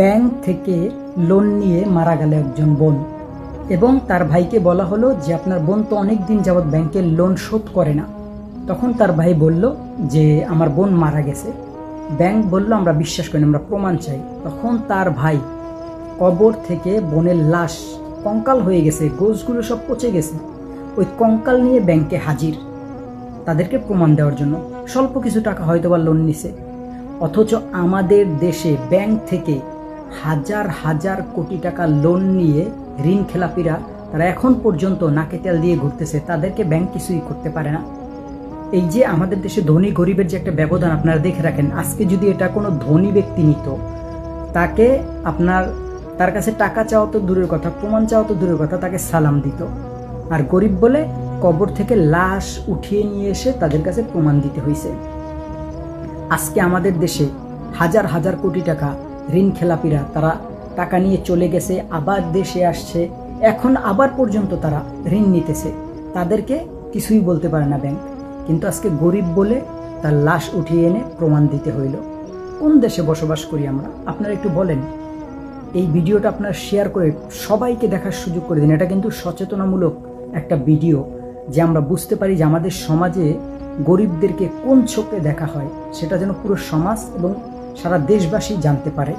Bank থেকে loan নিয়ে মারা গেল একজন বোন এবং তার ভাইকে বলা হলো যে আপনার বোন তো অনেক দিন যাবৎ ব্যাংকের লোন শোধ করে না। তখন তার ভাই বলল যে আমার বোন মারা গেছে। ব্যাংক বলল আমরা বিশ্বাস করি না, আমরা প্রমাণ চাই। তখন তার ভাই কবর থেকে বোনের লাশ কঙ্কাল হয়ে গেছে, গোশগুলো সব পচে গেছে, ওই কঙ্কাল নিয়ে ব্যাংকে হাজির তাদেরকে প্রমাণ দেওয়ার জন্য। স্বল্প কিছু টাকা হয়তো বা লোন নিছে, অথচ আমাদের দেশে ব্যাংক থেকে হাজার হাজার কোটি টাকা লোন নিয়ে ঋণ খেলাপিরা তারা এখন পর্যন্ত নাকে তেল দিয়ে ঘুরতেছে, তাদেরকে ব্যাংক কিছুই করতে পারে না। এই যে আমাদের দেশে ধনী গরিবের যে একটা ব্যবধান আপনারা দেখে রাখেন, আজকে যদি এটা কোনো ধনী ব্যক্তি নিত, তাকে তার কাছে টাকা চাওয়া তো দূরের কথা, প্রমাণ চাওয়া তো দূরের কথা, তাকে সালাম দিত। আর গরিব বলে কবর থেকে লাশ উঠিয়ে নিয়ে এসে তাদের কাছে প্রমাণ দিতে হয়েছে। আজকে আমাদের দেশে হাজার হাজার কোটি টাকা ঋণ খেলাপিরা তারা টাকা নিয়ে চলে গেছে, আবার দেশে আসছে, এখন আবার পর্যন্ত তারা ঋণ নিতেছে, তাদেরকে কিছুই বলতে পারে না ব্যাংক। কিন্তু আজকে গরিব বলে তার লাশ উঠিয়ে এনে প্রমাণ দিতে হইল। কোন দেশে বসবাস করি আমরা? আপনারা একটু বলেন। এই ভিডিওটা আপনারা শেয়ার করে সবাইকে দেখার সুযোগ করে দিন। এটা কিন্তু সচেতনামূলক একটা ভিডিও, যে আমরা বুঝতে পারি যে আমাদের সমাজে গরিবদেরকে কোন চোখে দেখা হয়, সেটা যেন পুরো সমাজ এবং সারা দেশবাসী জানতে পারে।